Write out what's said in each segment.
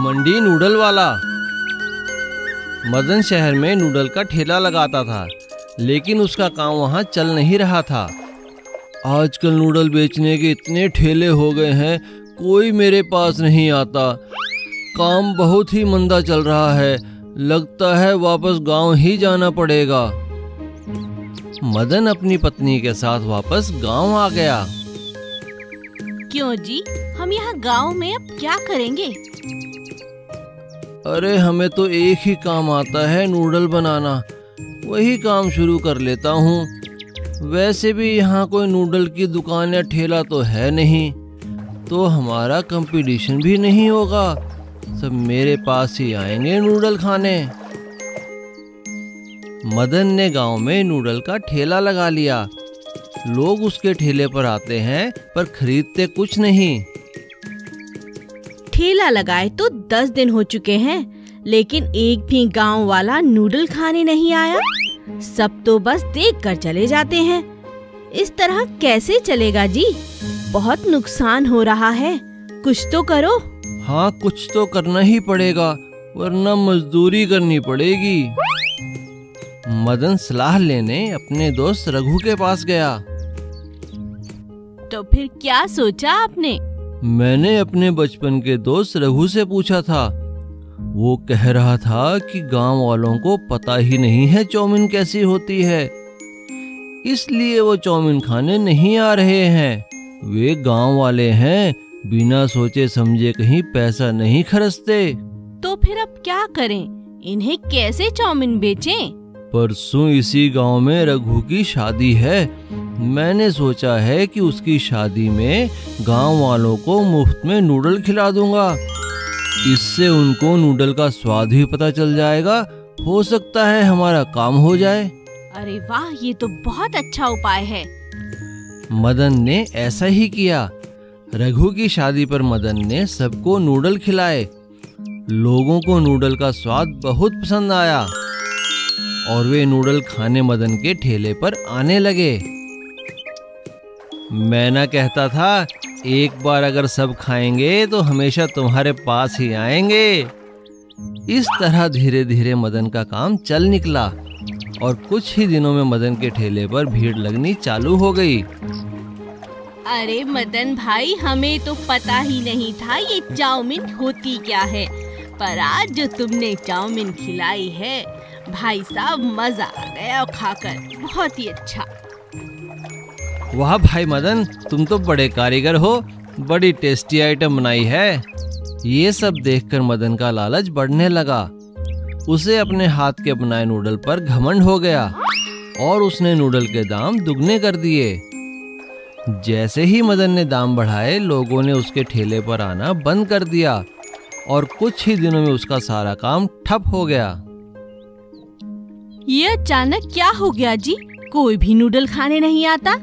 घमंडी नूडल वाला। मदन शहर में नूडल का ठेला लगाता था, लेकिन उसका काम वहाँ चल नहीं रहा था। आजकल नूडल बेचने के इतने ठेले हो गए हैं, कोई मेरे पास नहीं आता। काम बहुत ही मंदा चल रहा है, लगता है वापस गांव ही जाना पड़ेगा। मदन अपनी पत्नी के साथ वापस गांव आ गया। क्यों जी, हम यहाँ गांव में अब क्या करेंगे? अरे हमें तो एक ही काम आता है, नूडल बनाना। वही काम शुरू कर लेता हूँ। वैसे भी यहाँ कोई नूडल की दुकान या ठेला तो है नहीं, तो हमारा कंपटीशन भी नहीं होगा। सब मेरे पास ही आएंगे नूडल खाने। मदन ने गांव में नूडल का ठेला लगा लिया। लोग उसके ठेले पर आते हैं, पर खरीदते कुछ नहीं। ठेला लगाए तो 10 दिन हो चुके हैं, लेकिन एक भी गांव वाला नूडल खाने नहीं आया। सब तो बस देख कर चले जाते हैं। इस तरह कैसे चलेगा जी? बहुत नुकसान हो रहा है, कुछ तो करो। हाँ, कुछ तो करना ही पड़ेगा, वरना मजदूरी करनी पड़ेगी। मदन सलाह लेने अपने दोस्त रघु के पास गया। तो फिर क्या सोचा आपने? मैंने अपने बचपन के दोस्त रघु से पूछा था। वो कह रहा था कि गांव वालों को पता ही नहीं है चाउमीन कैसी होती है, इसलिए वो चाउमीन खाने नहीं आ रहे हैं। वे गांव वाले हैं, बिना सोचे समझे कहीं पैसा नहीं खर्चते। तो फिर अब क्या करें? इन्हें कैसे चाउमीन बेचें? परसों इसी गांव में रघु की शादी है। मैंने सोचा है कि उसकी शादी में गांव वालों को मुफ्त में नूडल खिला दूंगा। इससे उनको नूडल का स्वाद भी पता चल जाएगा। हो सकता है हमारा काम हो जाए। अरे वाह, ये तो बहुत अच्छा उपाय है। मदन ने ऐसा ही किया। रघु की शादी पर मदन ने सबको नूडल खिलाए। लोगों को नूडल का स्वाद बहुत पसंद आया और वे नूडल खाने मदन के ठेले पर आने लगे। मैं ना कहता था, एक बार अगर सब खाएंगे तो हमेशा तुम्हारे पास ही आएंगे। इस तरह धीरे धीरे मदन का काम चल निकला और कुछ ही दिनों में मदन के ठेले पर भीड़ लगनी चालू हो गई। अरे मदन भाई, हमें तो पता ही नहीं था ये चाउमीन होती क्या है, पर आज जो तुमने चाउमीन खिलाई है भाई साहब, मजा आ गया खाकर, बहुत ही अच्छा। वाह भाई मदन, तुम तो बड़े कारीगर हो, बड़ी टेस्टी आइटम बनाई है। ये सब देखकर मदन का लालच बढ़ने लगा। उसे अपने हाथ के बनाए नूडल पर घमंड हो गया और उसने नूडल के दाम दुगने कर दिए। जैसे ही मदन ने दाम बढ़ाए, लोगों ने उसके ठेले पर आना बंद कर दिया और कुछ ही दिनों में उसका सारा काम ठप हो गया। ये अचानक क्या हो गया जी? कोई भी नूडल खाने नहीं आता।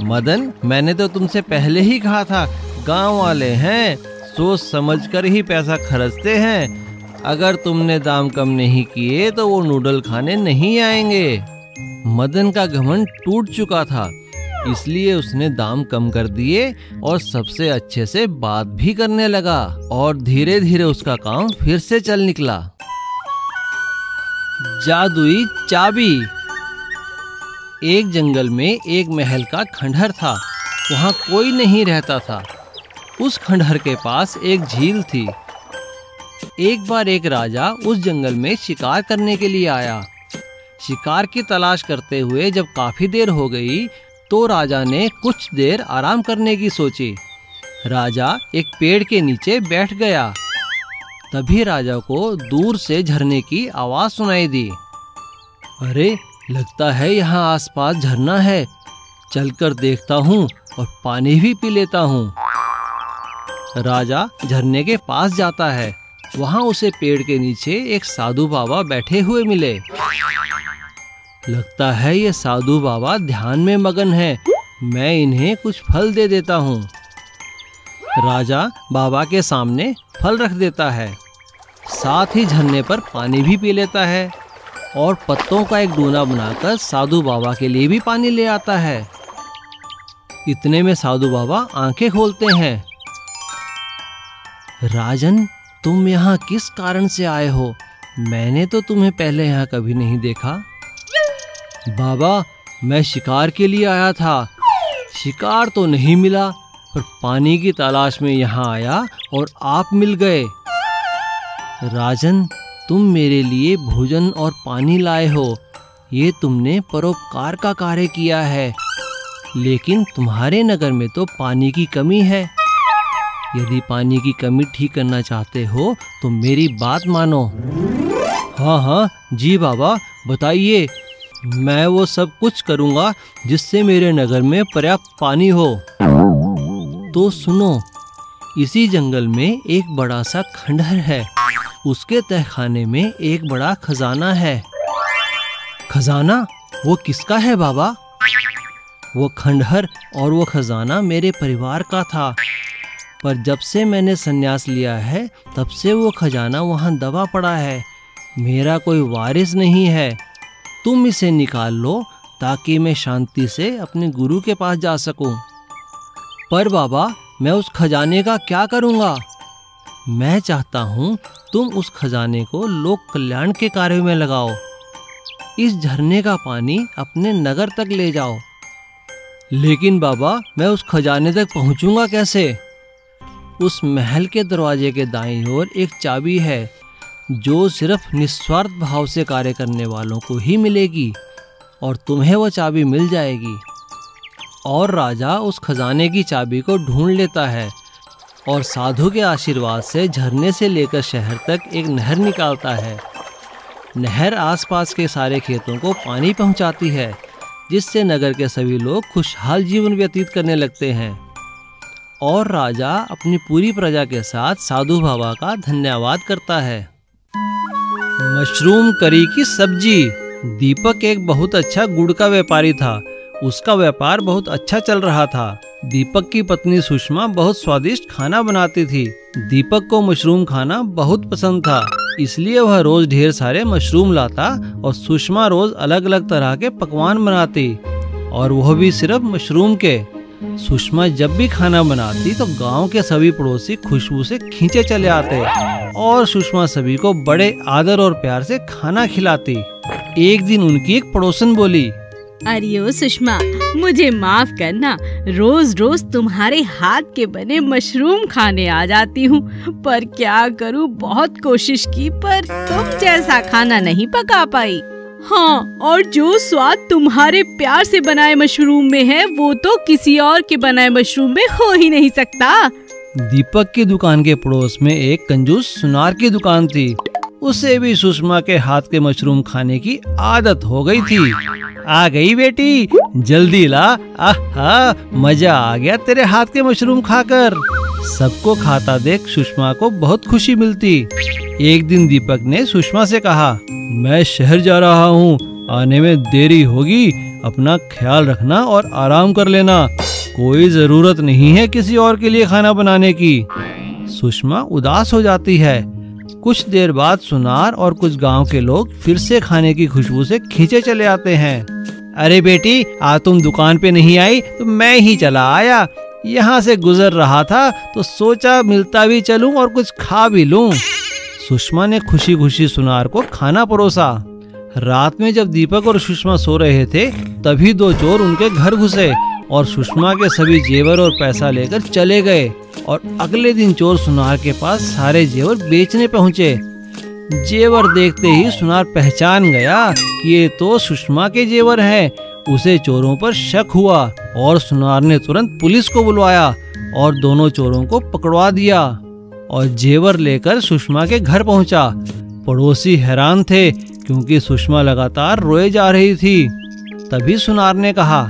मदन, मैंने तो तुमसे पहले ही कहा था, गांव वाले हैं, सोच समझकर ही पैसा खर्चते हैं। अगर तुमने दाम कम नहीं किए तो वो नूडल खाने नहीं आएंगे। मदन का घमंड टूट चुका था, इसलिए उसने दाम कम कर दिए और सबसे अच्छे से बात भी करने लगा और धीरे धीरे उसका काम फिर से चल निकला। जादुई चाबी। एक जंगल में एक महल का खंडहर था। वहाँ कोई नहीं रहता था। उस खंडहर के पास एक झील थी। एक बार एक राजा उस जंगल में शिकार करने के लिए आया। शिकार की तलाश करते हुए जब काफी देर हो गई तो राजा ने कुछ देर आराम करने की सोची। राजा एक पेड़ के नीचे बैठ गया। तभी राजा को दूर से झरने की आवाज सुनाई दी। अरे, लगता है यहाँ आसपास झरना है। चलकर देखता हूँ और पानी भी पी लेता हूँ। राजा झरने के पास जाता है। वहाँ उसे पेड़ के नीचे एक साधु बाबा बैठे हुए मिले। लगता है ये साधु बाबा ध्यान में मगन है। मैं इन्हें कुछ फल दे देता हूँ। राजा बाबा के सामने फल रख देता है, साथ ही झरने पर पानी भी पी लेता है और पत्तों का एक डूना बनाकर साधु बाबा के लिए भी पानी ले आता है। इतने में साधु बाबा आंखें खोलते हैं। राजन, तुम यहाँ किस कारण से आए हो? मैंने तो तुम्हें पहले यहाँ कभी नहीं देखा। बाबा, मैं शिकार के लिए आया था। शिकार तो नहीं मिला, पर पानी की तलाश में यहाँ आया और आप मिल गए। राजन, तुम मेरे लिए भोजन और पानी लाए हो। ये तुमने परोपकार का कार्य किया है। लेकिन तुम्हारे नगर में तो पानी की कमी है। यदि पानी की कमी ठीक करना चाहते हो तो मेरी बात मानो। हाँ हाँ जी बाबा, बताइए। मैं वो सब कुछ करूँगा जिससे मेरे नगर में पर्याप्त पानी हो। तो सुनो, इसी जंगल में एक बड़ा सा खंडहर है। उसके तहखाने में एक बड़ा खजाना है। खजाना? वो किसका है बाबा? वो खंडहर और वो खजाना मेरे परिवार का था, पर जब से मैंने संन्यास लिया है तब से वो खजाना वहाँ दबा पड़ा है। मेरा कोई वारिस नहीं है। तुम इसे निकाल लो ताकि मैं शांति से अपने गुरु के पास जा सकूं। पर बाबा, मैं उस खजाने का क्या करूँगा? मैं चाहता हूँ तुम उस खजाने को लोक कल्याण के कार्य में लगाओ। इस झरने का पानी अपने नगर तक ले जाओ। लेकिन बाबा, मैं उस खजाने तक पहुँचूंगा कैसे? उस महल के दरवाजे के दाईं ओर एक चाबी है जो सिर्फ निस्वार्थ भाव से कार्य करने वालों को ही मिलेगी, और तुम्हें वो चाबी मिल जाएगी। और राजा उस खजाने की चाबी को ढूंढ लेता है और साधु के आशीर्वाद से झरने से लेकर शहर तक एक नहर निकालता है। नहर आसपास के सारे खेतों को पानी पहुंचाती है, जिससे नगर के सभी लोग खुशहाल जीवन व्यतीत करने लगते हैं। और राजा अपनी पूरी प्रजा के साथ साधु बाबा का धन्यवाद करता है। मशरूम करी की सब्जी। दीपक एक बहुत अच्छा गुड़ का व्यापारी था। उसका व्यापार बहुत अच्छा चल रहा था। दीपक की पत्नी सुषमा बहुत स्वादिष्ट खाना बनाती थी। दीपक को मशरूम खाना बहुत पसंद था, इसलिए वह रोज ढेर सारे मशरूम लाता और सुषमा रोज अलग अलग तरह के पकवान बनाती, और वह भी सिर्फ मशरूम के। सुषमा जब भी खाना बनाती तो गांव के सभी पड़ोसी खुशबू से खींचे चले आते और सुषमा सभी को बड़े आदर और प्यार से खाना खिलाती। एक दिन उनकी एक पड़ोसन बोली, अरे ओ सुषमा, मुझे माफ करना, रोज रोज तुम्हारे हाथ के बने मशरूम खाने आ जाती हूँ, पर क्या करूँ, बहुत कोशिश की पर तुम जैसा खाना नहीं पका पाई। हाँ, और जो स्वाद तुम्हारे प्यार से बनाए मशरूम में है वो तो किसी और के बनाए मशरूम में हो ही नहीं सकता। दीपक की दुकान के पड़ोस में एक कंजूस सुनार की दुकान थी। उसे भी सुषमा के हाथ के मशरूम खाने की आदत हो गई थी। आ गई बेटी, जल्दी ला। आहा, मजा आ गया तेरे हाथ के मशरूम खाकर। सबको खाता देख सुषमा को बहुत खुशी मिलती। एक दिन दीपक ने सुषमा से कहा, मैं शहर जा रहा हूँ, आने में देरी होगी, अपना ख्याल रखना और आराम कर लेना। कोई जरूरत नहीं है किसी और के लिए खाना बनाने की। सुषमा उदास हो जाती है। कुछ देर बाद सुनार और कुछ गांव के लोग फिर से खाने की खुशबू से खींचे चले आते हैं। अरे बेटी, आज तुम दुकान पे नहीं आई तो मैं ही चला आया। यहाँ से गुजर रहा था तो सोचा मिलता भी चलूं और कुछ खा भी लूं। सुषमा ने खुशी खुशी सुनार को खाना परोसा। रात में जब दीपक और सुषमा सो रहे थे तभी दो चोर उनके घर घुसे और सुषमा के सभी जेवर और पैसा लेकर चले गए। और अगले दिन चोर सुनार के पास सारे जेवर बेचने पहुँचे। जेवर देखते ही सुनार पहचान गया कि ये तो सुषमा के जेवर हैं। उसे चोरों पर शक हुआ और सुनार ने तुरंत पुलिस को बुलवाया और दोनों चोरों को पकड़वा दिया और जेवर लेकर सुषमा के घर पहुंचा। पड़ोसी हैरान थे क्योंकि सुषमा लगातार रोए जा रही थी। तभी सुनार ने कहा,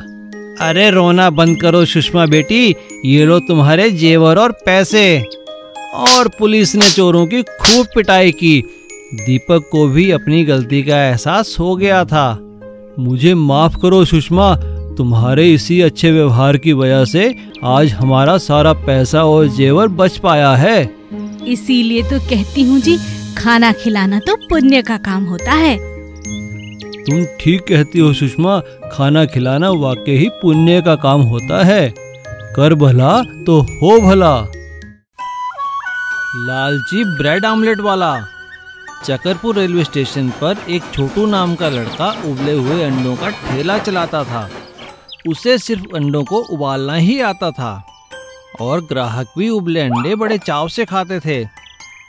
अरे रोना बंद करो सुषमा बेटी, ये लो तुम्हारे जेवर और पैसे। और पुलिस ने चोरों की खूब पिटाई की। दीपक को भी अपनी गलती का एहसास हो गया था। मुझे माफ करो सुषमा, तुम्हारे इसी अच्छे व्यवहार की वजह से आज हमारा सारा पैसा और जेवर बच पाया है। इसीलिए तो कहती हूँ जी, खाना खिलाना तो पुण्य का काम होता है। तुम ठीक कहती हो सुषमा, खाना खिलाना वाकई ही पुण्य का काम होता है। कर भला तो हो भला। लालची ब्रेड ऑमलेट वाला। चकरपुर रेलवे स्टेशन पर एक छोटू नाम का लड़का उबले हुए अंडों का ठेला चलाता था। उसे सिर्फ अंडों को उबालना ही आता था और ग्राहक भी उबले अंडे बड़े चाव से खाते थे।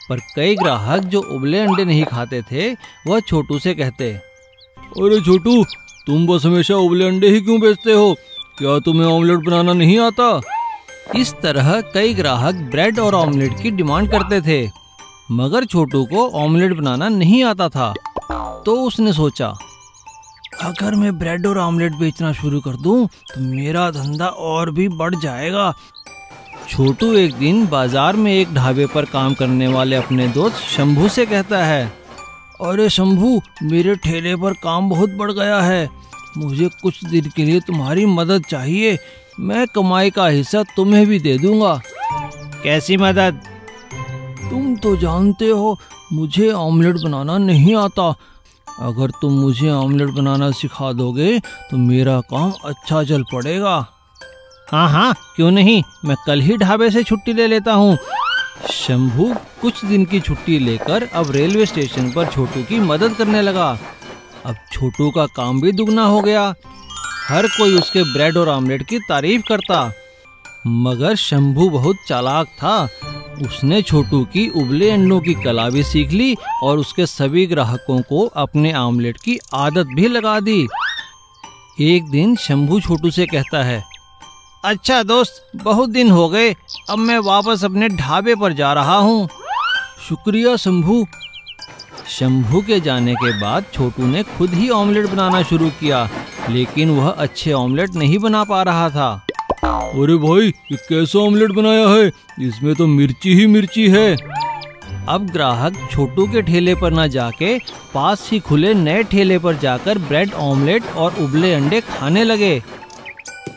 पर कई ग्राहक जो उबले अंडे नहीं खाते थे वह छोटू से कहते, अरे छोटू, तुम बस हमेशा उबले अंडे ही क्यों बेचते हो? क्या तुम्हें ऑमलेट बनाना नहीं आता? इस तरह कई ग्राहक ब्रेड और ऑमलेट की डिमांड करते थे, मगर छोटू को ऑमलेट बनाना नहीं आता था। तो उसने सोचा, अगर मैं ब्रेड और ऑमलेट बेचना शुरू कर दूं तो मेरा धंधा और भी बढ़ जाएगा। छोटू एक दिन बाजार में एक ढाबे पर काम करने वाले अपने दोस्त शंभू से कहता है, अरे शंभू, मेरे ठेले पर काम बहुत बढ़ गया है। मुझे कुछ दिन के लिए तुम्हारी मदद चाहिए। मैं कमाई का हिस्सा तुम्हें भी दे दूंगा। कैसी मदद? तुम तो जानते हो मुझे ऑमलेट बनाना नहीं आता। अगर तुम मुझे ऑमलेट बनाना सिखा दोगे तो मेरा काम अच्छा चल पड़ेगा। हाँ हाँ, क्यों नहीं, मैं कल ही ढाबे से छुट्टी ले लेता हूँ। शंभू कुछ दिन की छुट्टी लेकर अब रेलवे स्टेशन पर छोटू की मदद करने लगा। अब छोटू का काम भी दुगना हो गया। हर कोई उसके ब्रेड और ऑमलेट की तारीफ करता। मगर शंभू बहुत चालाक था। उसने छोटू की उबले अंडों की कला भी सीख ली और उसके सभी ग्राहकों को अपने ऑमलेट की आदत भी लगा दी। एक दिन शंभू छोटू से कहता है, अच्छा दोस्त, बहुत दिन हो गए, अब मैं वापस अपने ढाबे पर जा रहा हूँ। शुक्रिया शंभू। शंभू के जाने के बाद छोटू ने खुद ही ऑमलेट बनाना शुरू किया, लेकिन वह अच्छे ऑमलेट नहीं बना पा रहा था। अरे भाई, ये कैसा ऑमलेट बनाया है? इसमें तो मिर्ची ही मिर्ची है। अब ग्राहक छोटू के ठेले पर न जाके पास ही खुले नए ठेले पर जाकर ब्रेड ऑमलेट और उबले अंडे खाने लगे।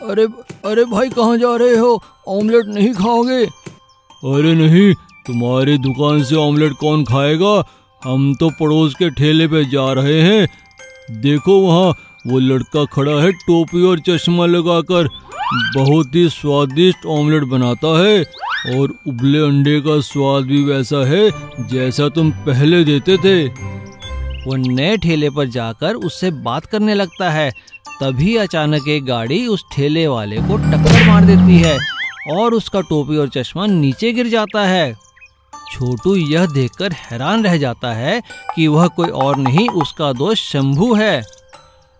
अरे भाई, कहाँ जा रहे हो? ऑमलेट नहीं खाओगे? अरे नहीं, तुम्हारी दुकान से ऑमलेट कौन खाएगा? हम तो पड़ोस के ठेले पे जा रहे हैं। देखो वहाँ वो लड़का खड़ा है टोपी और चश्मा लगाकर, बहुत ही स्वादिष्ट ऑमलेट बनाता है और उबले अंडे का स्वाद भी वैसा है जैसा तुम पहले देते थे। वो नए ठेले पर जाकर उससे बात करने लगता है। तभी अचानक एक गाड़ी उस ठेले वाले को टक्कर मार देती है और उसका टोपी और चश्मा नीचे गिर जाता है। छोटू यह देखकर हैरान रह जाता है कि वह कोई और नहीं, उसका दोस्त शंभू है।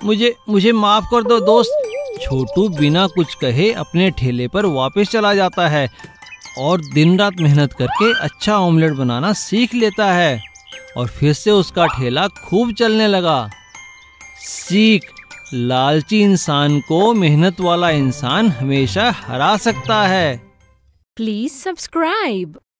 मुझे माफ कर दो दोस्त। छोटू बिना कुछ कहे अपने ठेले पर वापस चला जाता है और दिन रात मेहनत करके अच्छा ऑमलेट बनाना सीख लेता है और फिर से उसका ठेला खूब चलने लगा। सीख, लालची इंसान को मेहनत वाला इंसान हमेशा हरा सकता है। Please subscribe.